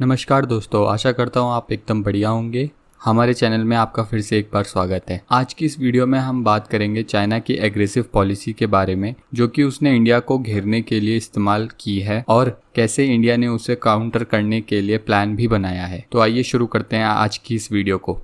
नमस्कार दोस्तों, आशा करता हूँ आप एकदम बढ़िया होंगे। हमारे चैनल में आपका फिर से एक बार स्वागत है। आज की इस वीडियो में हम बात करेंगे चाइना की एग्रेसिव पॉलिसी के बारे में, जो कि उसने इंडिया को घेरने के लिए इस्तेमाल की है और कैसे इंडिया ने उसे काउंटर करने के लिए प्लान भी बनाया है। तो आइए शुरू करते हैं आज की इस वीडियो को।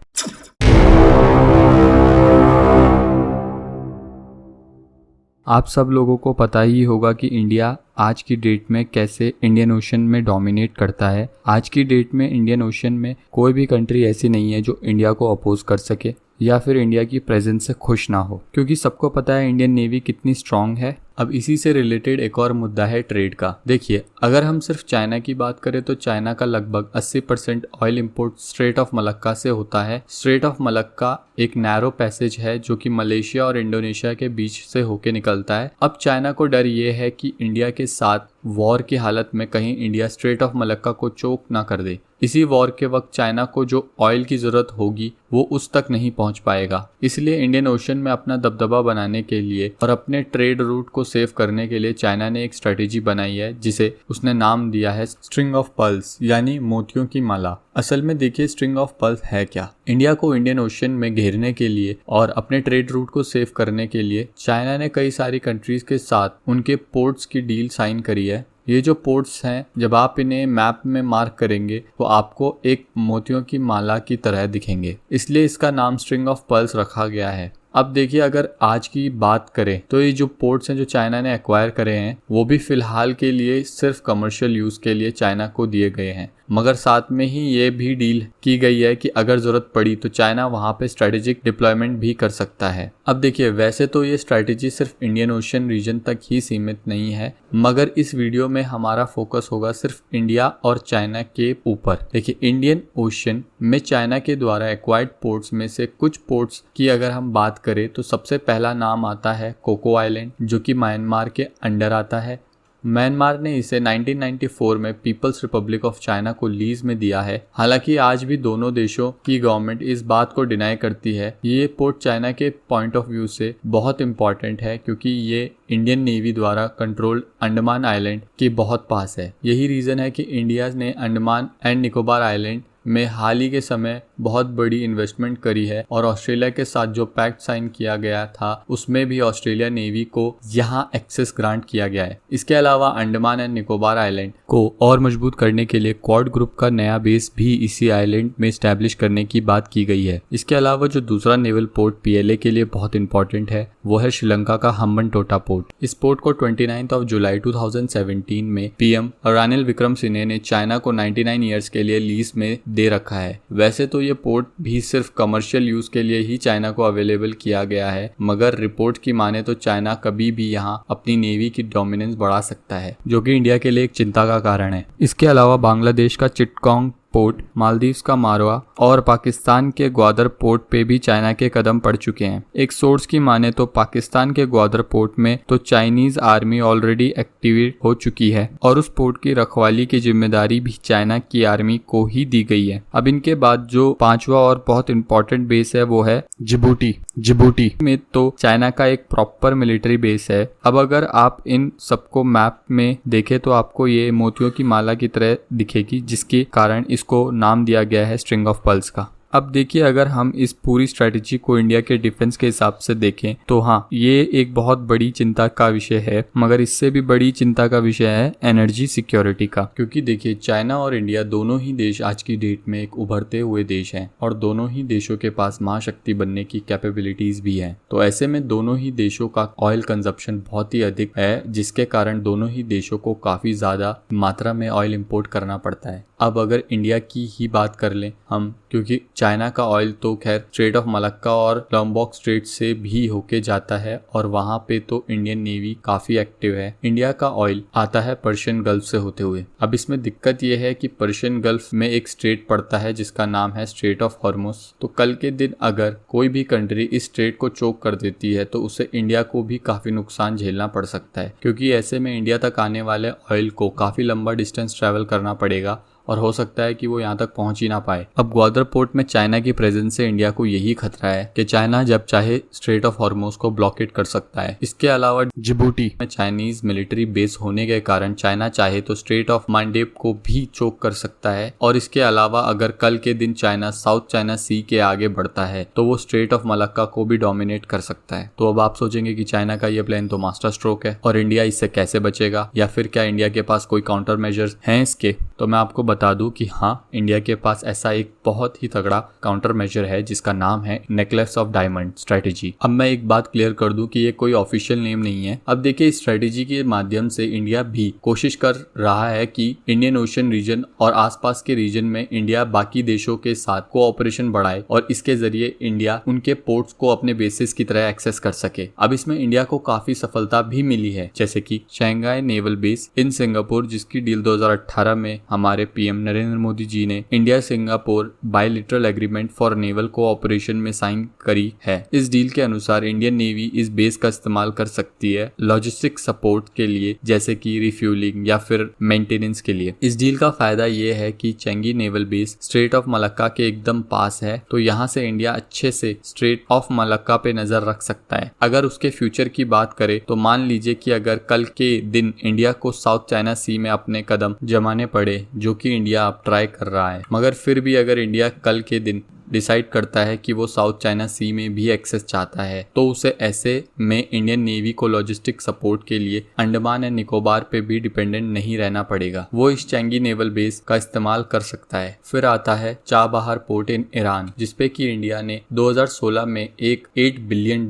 आप सब लोगों को पता ही होगा कि इंडिया आज की डेट में कैसे इंडियन ओशन में डोमिनेट करता है। आज की डेट में इंडियन ओशन में कोई भी कंट्री ऐसी नहीं है जो इंडिया को अपोज कर सके या फिर इंडिया की प्रेजेंस से खुश ना हो, क्योंकि सबको पता है इंडियन नेवी कितनी स्ट्रांग है। अब इसी से रिलेटेड एक और मुद्दा है ट्रेड का। देखिए, अगर हम सिर्फ चाइना की बात करें तो चाइना का लगभग 80% oil import straight of Malacca से होता है। स्ट्रेट ऑफ मलक्का एक नैरो पैसेज है जो कि मलेशिया और इंडोनेशिया के बीच से होके निकलता है। अब चाइना को डर ये है कि इंडिया के साथ वॉर की हालत में कहीं इंडिया स्ट्रेट ऑफ मलक्का को चोक ना कर दे। इसी वॉर के वक्त चाइना को जो ऑयल की जरूरत होगी वो उस तक नहीं पहुंच पाएगा। इसलिए इंडियन ओशन में अपना दबदबा बनाने के लिए और अपने ट्रेड रूट को सेव करने के लिए चाइना ने एक स्ट्रेटेजी बनाई है जिसे उसने नाम दिया है स्ट्रिंग ऑफ पर्ल्स, यानी मोतियों की माला। असल में देखिए, स्ट्रिंग ऑफ पर्ल्स है क्या। इंडिया को इंडियन ओशन में घेरने के लिए और अपने ट्रेड रूट को सेव करने के लिए चाइना ने कई सारी कंट्रीज के साथ उनके पोर्ट्स की डील साइन करी है। ये जो पोर्ट्स हैं, जब आप इन्हें मैप में मार्क करेंगे तो आपको एक मोतियों की माला की तरह दिखेंगे, इसलिए इसका नाम स्ट्रिंग ऑफ पर्ल्स रखा गया है। अब देखिए, अगर आज की बात करें तो ये जो पोर्ट्स हैं जो चाइना ने एक्वायर करे हैं वो भी फिलहाल के लिए सिर्फ कमर्शियल यूज के लिए चाइना को दिए गए हैं, मगर साथ में ही ये भी डील की गई है कि अगर जरूरत पड़ी तो चाइना वहां पे स्ट्रेटेजिक डिप्लॉयमेंट भी कर सकता है। अब देखिए, वैसे तो ये स्ट्रेटेजी सिर्फ इंडियन ओशन रीजन तक ही सीमित नहीं है, मगर इस वीडियो में हमारा फोकस होगा सिर्फ इंडिया और चाइना के ऊपर। देखिए, इंडियन ओशन में चाइना के द्वारा एक्वायर्ड पोर्ट्स में से कुछ पोर्ट्स की अगर हम बात करें तो सबसे पहला नाम आता है कोको आइलैंड, जो कि म्यांमार के अंडर आता है। म्यांमार ने इसे 1994 में पीपल्स रिपब्लिक ऑफ चाइना को लीज में दिया है। हालांकि आज भी दोनों देशों की गवर्नमेंट इस बात को डिनाई करती है। ये पोर्ट चाइना के पॉइंट ऑफ व्यू से बहुत इंपॉर्टेंट है क्योंकि ये इंडियन नेवी द्वारा कंट्रोल्ड अंडमान आइलैंड के बहुत पास है। यही रीजन है कि इंडिया ने अंडमान एंड निकोबार आइलैंड में हाल ही के समय बहुत बड़ी इन्वेस्टमेंट करी है और ऑस्ट्रेलिया के साथ जो पैक्ट साइन किया गया था उसमें भी ऑस्ट्रेलिया नेवी को यहां एक्सेस ग्रांट किया गया है। इसके अलावा अंडमान एंड निकोबार आइलैंड को और मजबूत करने के लिए क्वाड ग्रुप का नया बेस भी इसी आइलैंड में स्टैब्लिश करने की बात की गई है। इसके अलावा जो दूसरा नेवल पोर्ट पीएलए के लिए बहुत इंपॉर्टेंट है वो है श्रीलंका का हम्बनटोटा पोर्ट। इस पोर्ट को 29 जुलाई 2017 में पीएम रानिल विक्रमसिंघे ने चाइना को 99 ईयर्स के लिए लीज में दे रखा है। वैसे तो ये पोर्ट भी सिर्फ कमर्शियल यूज के लिए ही चाइना को अवेलेबल किया गया है, मगर रिपोर्ट की माने तो चाइना कभी भी यहाँ अपनी नेवी की डोमिनेंस बढ़ा सकता है, जो कि इंडिया के लिए एक चिंता का कारण है। इसके अलावा बांग्लादेश का चिटगांग पोर्ट, मालदीव्स का मारवा और पाकिस्तान के ग्वादर पोर्ट पे भी चाइना के कदम पड़ चुके हैं। एक सोर्स की माने तो पाकिस्तान के ग्वादर पोर्ट में तो चाइनीज आर्मी ऑलरेडी एक्टिवेट हो चुकी है और उस पोर्ट की रखवाली की जिम्मेदारी भी चाइना की आर्मी को ही दी गई है। अब इनके बाद जो पांचवा और बहुत इंपॉर्टेंट बेस है वो है जिबूटी में तो चाइना का एक प्रॉपर मिलिट्री बेस है। अब अगर आप इन सबको मैप में देखें तो आपको ये मोतियों की माला की तरह दिखेगी, जिसके कारण इसको नाम दिया गया है स्ट्रिंग ऑफ पर्ल्स का। अब देखिए, अगर हम इस पूरी स्ट्रेटेजी को इंडिया के डिफेंस के हिसाब से देखें तो हाँ, ये एक बहुत बड़ी चिंता का विषय है, मगर इससे भी बड़ी चिंता का विषय है एनर्जी सिक्योरिटी का। क्योंकि देखिए, चाइना और इंडिया दोनों ही देश आज की डेट में एक उभरते हुए देश हैं और दोनों ही देशों के पास महाशक्ति बनने की कैपेबिलिटीज भी हैं। तो ऐसे में दोनों ही देशों का ऑयल कंजप्शन बहुत ही अधिक है, जिसके कारण दोनों ही देशों को काफी ज्यादा मात्रा में ऑयल इंपोर्ट करना पड़ता है। अब अगर इंडिया की ही बात कर लें हम, क्योंकि चाइना का ऑयल तो खैर स्ट्रेट ऑफ मलक्का और लॉम्बॉक स्ट्रेट से भी होके जाता है और वहां पे तो इंडियन नेवी काफी एक्टिव है। इंडिया का ऑयल आता है पर्शियन गल्फ से होते हुए। अब इसमें दिक्कत यह है कि पर्शियन गल्फ में एक स्ट्रेट पड़ता है जिसका नाम है स्ट्रेट ऑफ हॉर्मुज। तो कल के दिन अगर कोई भी कंट्री इस स्ट्रेट को चोक कर देती है तो उसे इंडिया को भी काफी नुकसान झेलना पड़ सकता है, क्योंकि ऐसे में इंडिया तक आने वाले ऑयल को काफी लंबा डिस्टेंस ट्रेवल करना पड़ेगा और हो सकता है कि वो यहाँ तक पहुंच ही ना पाए। अब ग्वादर पोर्ट में चाइना की प्रेजेंस से इंडिया को यही खतरा है कि चाइना जब चाहे स्ट्रेट ऑफ हॉर्मोज को ब्लॉकेट कर सकता है। इसके अलावा जिबूटी में चाइनीज मिलिट्री बेस होने के कारण चाइना चाहे तो स्ट्रेट ऑफ मांडेप को भी चोक कर सकता है। और इसके अलावा अगर कल के दिन चाइना साउथ चाइना सी के आगे बढ़ता है तो वो स्ट्रेट ऑफ मलक्का को भी डोमिनेट कर सकता है। तो अब आप सोचेंगे कि चाइना का ये प्लान तो मास्टर स्ट्रोक है और इंडिया इससे कैसे बचेगा, या फिर क्या इंडिया के पास कोई काउंटर मेजर्स हैं इसके। तो मैं आपको बता दूं कि हाँ, इंडिया के पास ऐसा एक बहुत ही तगड़ा काउंटर मेजर है जिसका नाम है नेकलेस ऑफ डायमंड स्ट्रेटेजी। अब मैं एक बात क्लियर कर दूं कि ये कोई ऑफिशियल नेम नहीं है। अब देखिए, इस स्ट्रेटेजी के माध्यम से इंडिया भी कोशिश कर रहा है कि इंडियन ओशन रीजन और आसपास के रीजन में इंडिया बाकी देशों के साथ कोऑपरेशन बढ़ाए और इसके जरिए इंडिया उनके पोर्ट्स को अपने बेसिस की तरह एक्सेस कर सके। अब इसमें इंडिया को काफी सफलता भी मिली है, जैसे कि Shanghai naval base in Singapore, जिसकी डील 2018 में हमारे पीएम नरेंद्र मोदी जी ने India Singapore बायलिटरल agreement for naval cooperation में साइन करी है। इस डील के अनुसार इंडियन नेवी इस बेस का इस्तेमाल कर सकती है लॉजिस्टिक सपोर्ट के लिए, जैसे कि रिफ्यूलिंग या फिर मेंटेनेंस के लिए। इस डील का फायदा ये है कि Changi naval base strait of Malacca के एकदम पास है, तो यहाँ से इंडिया अच्छे से स्ट्रेट ऑफ मलक्का पे नजर रख सकता है। अगर उसके फ्यूचर की बात करें तो मान लीजिए कि अगर कल के दिन इंडिया को साउथ चाइना सी में अपने कदम जमाने पड़े, जो कि इंडिया अब ट्राई कर रहा है, मगर फिर भी अगर इंडिया कल के दिन डिसाइड करता है कि वो साउथ चाइना सी में भी एक्सेस चाहता है, तो उसे ऐसे में इंडियन नेवी को लॉजिस्टिक सपोर्ट के लिए अंडमान एंड निकोबार पे भी डिपेंडेंट नहीं रहना पड़ेगा। वो इस चेंगी नेवल बेस का इस्तेमाल कर सकता है। फिर आता है चाबहार पोर्ट इन ईरान, जिसपे कि इंडिया ने 2016 में एक $8 बिलियन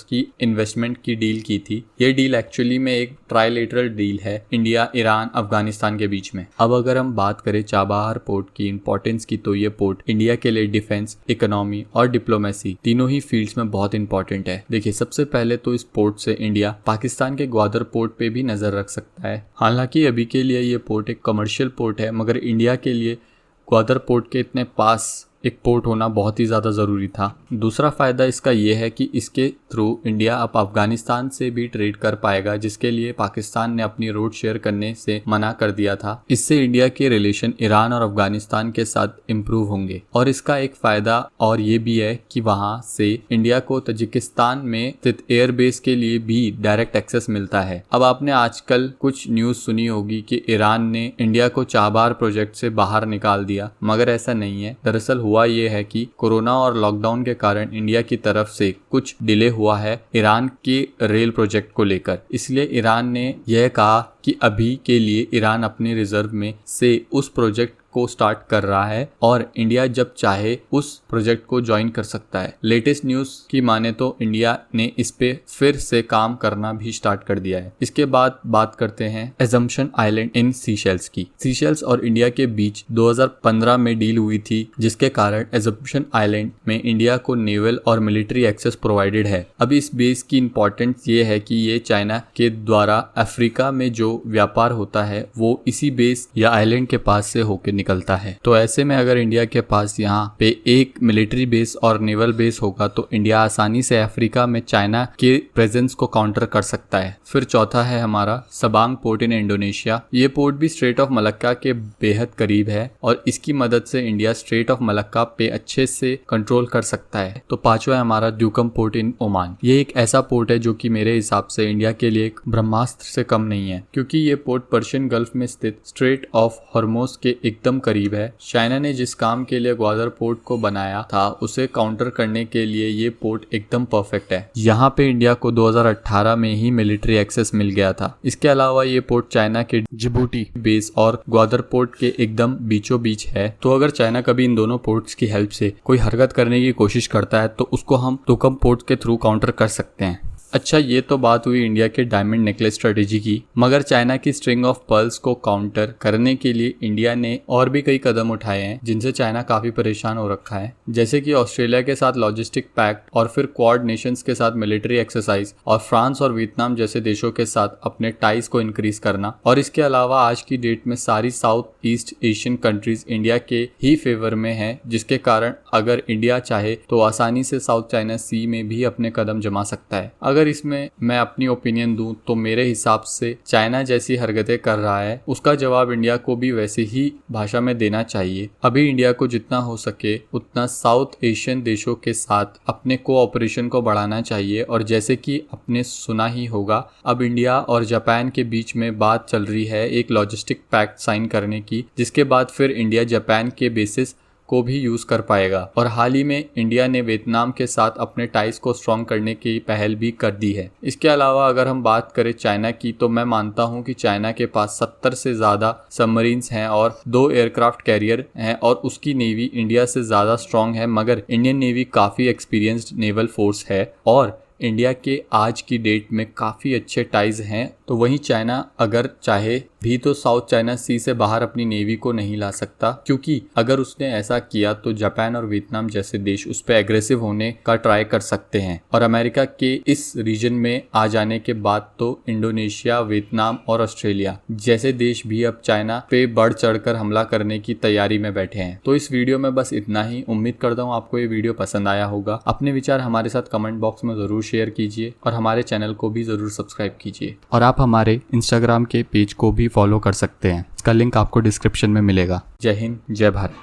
की इन्वेस्टमेंट की डील की थी। ये डील एक्चुअली में एक ट्राइलेटरल डील है इंडिया, ईरान, अफगानिस्तान के बीच में। अब अगर हम बात करें चाबहार पोर्ट की इंपॉर्टेंस की, तो ये पोर्ट इंडिया के लिए डिफेंस, इकोनॉमी और डिप्लोमेसी तीनों ही फील्ड्स में बहुत इंपॉर्टेंट है। देखिए, सबसे पहले तो इस पोर्ट से इंडिया पाकिस्तान के ग्वादर पोर्ट पे भी नजर रख सकता है। हालांकि अभी के लिए ये पोर्ट एक कमर्शियल पोर्ट है, मगर इंडिया के लिए ग्वादर पोर्ट के इतने पास एक पोर्ट होना बहुत ही ज़्यादा ज़रूरी था। दूसरा फ़ायदा इसका ये है कि इसके थ्रू इंडिया अब अफगानिस्तान से भी ट्रेड कर पाएगा, जिसके लिए पाकिस्तान ने अपनी रोड शेयर करने से मना कर दिया था। इससे इंडिया के रिलेशन ईरान और अफगानिस्तान के साथ इम्प्रूव होंगे। और इसका एक फ़ायदा और ये भी है कि वहाँ से इंडिया को तजिकिस्तान में स्थित एयरबेस के लिए भी डायरेक्ट एक्सेस मिलता है। अब आपने आजकल कुछ न्यूज़ सुनी होगी कि ईरान ने इंडिया को चाबहार प्रोजेक्ट से बाहर निकाल दिया, मगर ऐसा नहीं है। दरअसल हुआ ये है कि कोरोना और लॉकडाउन के कारण इंडिया की तरफ से कुछ डिले हुआ है ईरान के रेल प्रोजेक्ट को लेकर। इसलिए ईरान ने यह कहा कि अभी के लिए ईरान अपने रिजर्व में से उस प्रोजेक्ट को स्टार्ट कर रहा है और इंडिया जब चाहे उस प्रोजेक्ट को ज्वाइन कर सकता है। लेटेस्ट न्यूज़ की माने तो इंडिया ने इस पे फिर से काम करना भी स्टार्ट कर दिया है। इसके बाद बात करते हैं एजम्पशन आइलैंड इन सीशेल्स की। सीशेल्स और इंडिया के बीच 2015 में डील हुई थी, जिसके कारण एजम्पशन आइलैंड में इंडिया को नेवल और मिलिट्री एक्सेस प्रोवाइडेड है। अब इस बेस की इंपॉर्टेंस ये है कि ये चाइना के द्वारा अफ्रीका में जो व्यापार होता है वो इसी बेस या आइलैंड के पास से होकर निकलता है। तो ऐसे में अगर इंडिया के पास यहाँ पे एक मिलिट्री बेस और नेवल बेस होगा तो इंडिया आसानी से अफ्रीका में चाइना के प्रेजेंस को काउंटर कर सकता है। फिर चौथा है हमारा सबांग पोर्ट इन इंडोनेशिया। ये पोर्ट भी स्ट्रेट ऑफ मलक्का के बेहद करीब है और इसकी मदद से इंडिया स्ट्रेट ऑफ मलक्का पे अच्छे से कंट्रोल कर सकता है। तो पांचवा है हमारा द्यूकम पोर्ट इन ओमान। ये एक ऐसा पोर्ट है जो कि मेरे हिसाब से इंडिया के लिए एक ब्रह्मास्त्र से कम नहीं है, क्योंकि ये पोर्ट पर्शियन गल्फ में स्थित स्ट्रेट ऑफ हॉर्मोज के एकदम करीब है। चाइना ने जिस काम के लिए ग्वादर पोर्ट को बनाया था उसे काउंटर करने के लिए ये पोर्ट एकदम परफेक्ट है। यहाँ पे इंडिया को 2018 में ही मिलिट्री एक्सेस मिल गया था। इसके अलावा ये पोर्ट चाइना के जिबूटी बेस और ग्वादर पोर्ट के एकदम बीचों बीच है। तो अगर चाइना कभी इन दोनों पोर्ट्स की हेल्प से कोई हरकत करने की कोशिश करता है तो उसको हम द्यूकम पोर्ट के थ्रू काउंटर कर सकते हैं। अच्छा, ये तो बात हुई इंडिया के डायमंड नेकलेस स्ट्रेटेजी की, मगर चाइना की स्ट्रिंग ऑफ पर्ल्स को काउंटर करने के लिए इंडिया ने और भी कई कदम उठाए हैं जिनसे चाइना काफी परेशान हो रखा है, जैसे कि ऑस्ट्रेलिया के साथ लॉजिस्टिक पैक्ट और फिर क्वाड नेशंस के साथ मिलिट्री एक्सरसाइज और फ्रांस और वियतनाम जैसे देशों के साथ अपने टाइज को इंक्रीज करना। और इसके अलावा आज की डेट में सारी south east Asian countries India के ही फेवर में है, जिसके कारण अगर इंडिया चाहे तो आसानी से साउथ चाइना सी में भी अपने कदम जमा सकता है। अगर अगर इसमें मैं अपनी ओपिनियन दूं तो मेरे हिसाब से चाइना जैसी हरकतें कर रहा है उसका जवाब इंडिया को भी वैसे ही भाषा में देना चाहिए। अभी इंडिया को जितना हो सके उतना साउथ एशियन देशों के साथ अपने कोऑपरेशन को बढ़ाना चाहिए। और जैसे कि आपने सुना ही होगा, अब इंडिया और जापान के बीच में बात चल रही है एक लॉजिस्टिक पैक्ट साइन करने की, जिसके बाद फिर इंडिया जापान के बेसिस को भी यूज कर पाएगा। और हाल ही में इंडिया ने वियतनाम के साथ अपने टाइज को स्ट्रॉन्ग करने की पहल भी कर दी है। इसके अलावा अगर हम बात करें चाइना की, तो मैं मानता हूं कि चाइना के पास 70 से ज़्यादा सबमरीन्स हैं और 2 एयरक्राफ्ट कैरियर हैं और उसकी नेवी इंडिया से ज़्यादा स्ट्रॉन्ग है। मगर इंडियन नेवी काफ़ी एक्सपीरियंस्ड नेवल फोर्स है और इंडिया के आज की डेट में काफ़ी अच्छे टाइज हैं। तो वहीं चाइना अगर चाहे भी तो साउथ चाइना सी से बाहर अपनी नेवी को नहीं ला सकता, क्योंकि अगर उसने ऐसा किया तो जापान और वियतनाम जैसे देश उस पर एग्रेसिव होने का ट्राई कर सकते हैं। और अमेरिका के इस रीजन में आ जाने के बाद तो इंडोनेशिया, वियतनाम और ऑस्ट्रेलिया जैसे देश भी अब चाइना पे बढ़ चढ़कर हमला करने की तैयारी में बैठे हैं। तो इस वीडियो में बस इतना ही। उम्मीद करता हूँ आपको ये वीडियो पसंद आया होगा। अपने विचार हमारे साथ कमेंट बॉक्स में जरूर शेयर कीजिए और हमारे चैनल को भी जरूर सब्सक्राइब कीजिए। और आप हमारे इंस्टाग्राम के पेज को भी फॉलो कर सकते हैं, इसका लिंक आपको डिस्क्रिप्शन में मिलेगा। जय हिंद, जय भारत।